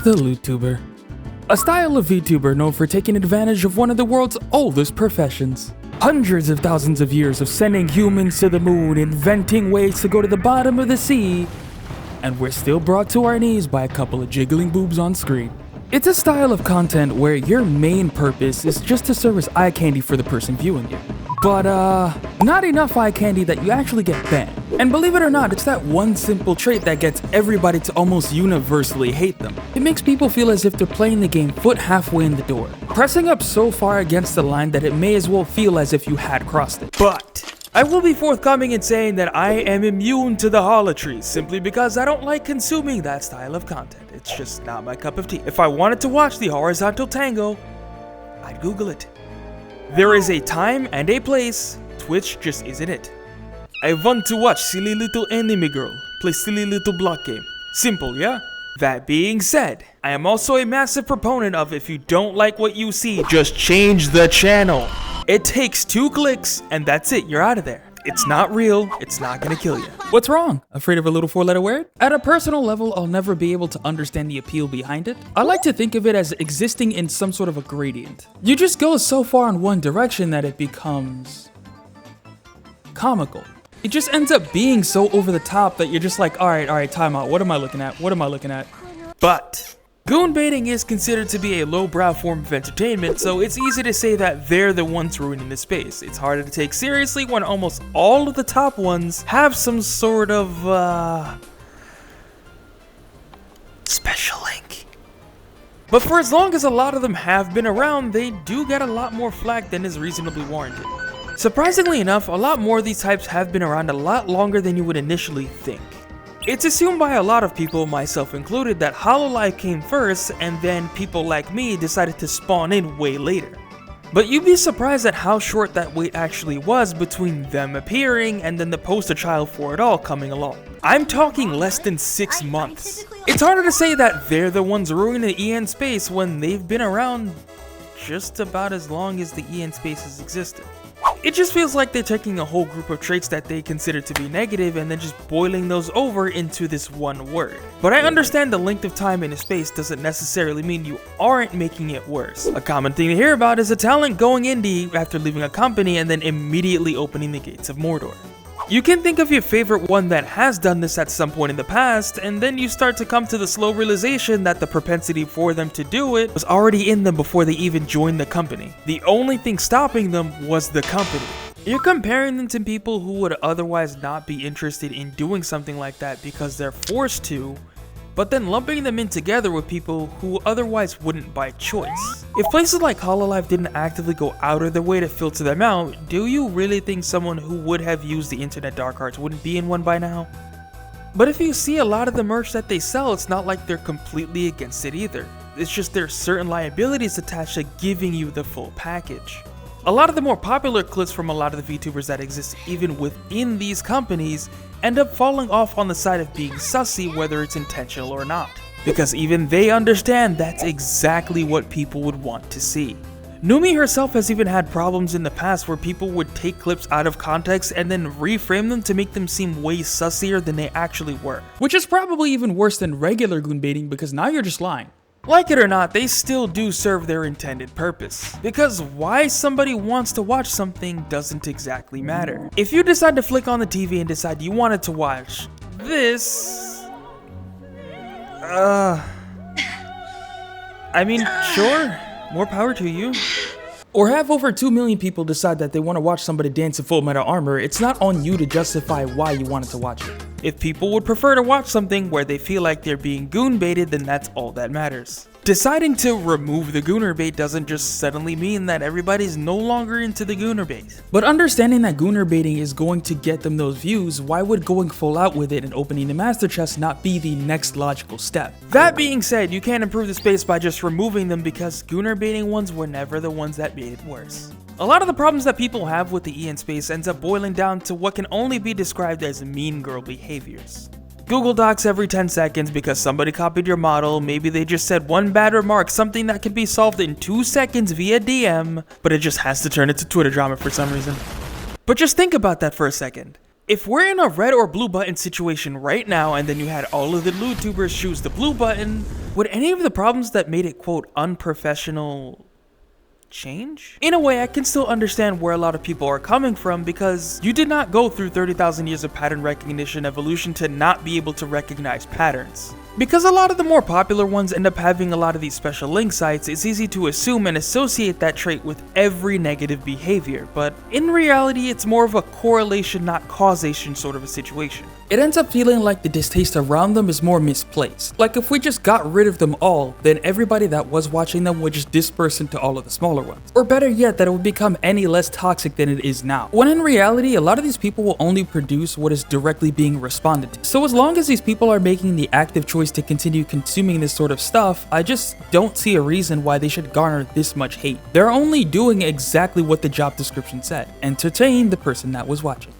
The Lewdtuber. A style of VTuber known for taking advantage of one of the world's oldest professions. Hundreds of thousands of years of sending humans to the moon, inventing ways to go to the bottom of the sea, and we're still brought to our knees by a couple of jiggling boobs on screen. It's a style of content where your main purpose is just to serve as eye candy for the person viewing you. But not enough eye candy that you actually get banned. And believe it or not, it's that one simple trait that gets everybody to almost universally hate them. It makes people feel as if they're playing the game foot halfway in the door, pressing up so far against the line that it may as well feel as if you had crossed it. But I will be forthcoming in saying that I am immune to the holotrees simply because I don't like consuming that style of content. It's just not my cup of tea. If I wanted to watch the horizontal tango, I'd Google it. There is a time and a place. Twitch just isn't it. I want to watch silly little anime girl play silly little block game. Simple, yeah? That being said, I am also a massive proponent of if you don't like what you see, just change the channel. It takes 2 clicks and that's it, you're out of there. It's not real, it's not gonna kill you. What's wrong? Afraid of a little 4-letter word? At a personal level, I'll never be able to understand the appeal behind it. I like to think of it as existing in some sort of a gradient. You just go so far in one direction that it becomes comical. It just ends up being so over the top that you're just like, alright, time out. What am I looking at? What am I looking at? But goon baiting is considered to be a lowbrow form of entertainment, so it's easy to say that they're the ones ruining the space. It's harder to take seriously when almost all of the top ones have some sort of, special link. But for as long as a lot of them have been around, they do get a lot more flack than is reasonably warranted. Surprisingly enough, a lot more of these types have been around a lot longer than you would initially think. It's assumed by a lot of people, myself included, that Hololive came first and then people like me decided to spawn in way later. But you'd be surprised at how short that wait actually was between them appearing and then the poster child for it all coming along. I'm talking less than 6 months. It's harder to say that they're the ones ruining the EN space when they've been around just about as long as the EN space has existed. It just feels like they're taking a whole group of traits that they consider to be negative and then just boiling those over into this one word. But I understand the length of time in a space doesn't necessarily mean you aren't making it worse. A common thing to hear about is a talent going indie after leaving a company and then immediately opening the gates of Mordor. You can think of your favorite one that has done this at some point in the past, and then you start to come to the slow realization that the propensity for them to do it was already in them before they even joined the company. The only thing stopping them was the company. You're comparing them to people who would otherwise not be interested in doing something like that because they're forced to, but then lumping them in together with people who otherwise wouldn't by choice. If places like Hololive didn't actively go out of their way to filter them out, do you really think someone who would have used the internet dark arts wouldn't be in one by now? But if you see a lot of the merch that they sell, it's not like they're completely against it either. It's just there's certain liabilities attached to giving you the full package. A lot of the more popular clips from a lot of the VTubers that exist even within these companies end up falling off on the side of being sussy, whether it's intentional or not. Because even they understand that's exactly what people would want to see. Numi herself has even had problems in the past where people would take clips out of context and then reframe them to make them seem way sussier than they actually were. Which is probably even worse than regular goon baiting because now you're just lying. Like it or not, they still do serve their intended purpose. Because why somebody wants to watch something doesn't exactly matter. If you decide to flick on the TV and decide you wanted to watch this... I mean, sure, more power to you. Or have over 2 million people decide that they want to watch somebody dance in full metal armor, it's not on you to justify why you wanted to watch it. If people would prefer to watch something where they feel like they're being goon baited, then that's all that matters. Deciding to remove the gooner bait doesn't just suddenly mean that everybody's no longer into the gooner bait. But understanding that gooner baiting is going to get them those views, why would going full out with it and opening the master chest not be the next logical step? That being said, you can't improve the space by just removing them because gooner baiting ones were never the ones that made it worse. A lot of the problems that people have with the EN space ends up boiling down to what can only be described as mean girl behaviors. Google Docs every 10 seconds because somebody copied your model, maybe they just said one bad remark, something that can be solved in 2 seconds via DM, but it just has to turn into Twitter drama for some reason. But just think about that for a second. If we're in a red or blue button situation right now and then you had all of the Lewdtubers choose the blue button, would any of the problems that made it quote unprofessional change? In a way, I can still understand where a lot of people are coming from because you did not go through 30,000 years of pattern recognition evolution to not be able to recognize patterns. Because a lot of the more popular ones end up having a lot of these special link sites, it's easy to assume and associate that trait with every negative behavior, but in reality it's more of a correlation not causation sort of a situation. It ends up feeling like the distaste around them is more misplaced. Like if we just got rid of them all, then everybody that was watching them would just disperse into all of the smaller ones. Or better yet, that it would become any less toxic than it is now. When in reality, a lot of these people will only produce what is directly being responded to. So as long as these people are making the active choice to continue consuming this sort of stuff, I just don't see a reason why they should garner this much hate. They're only doing exactly what the job description said: entertain the person that was watching.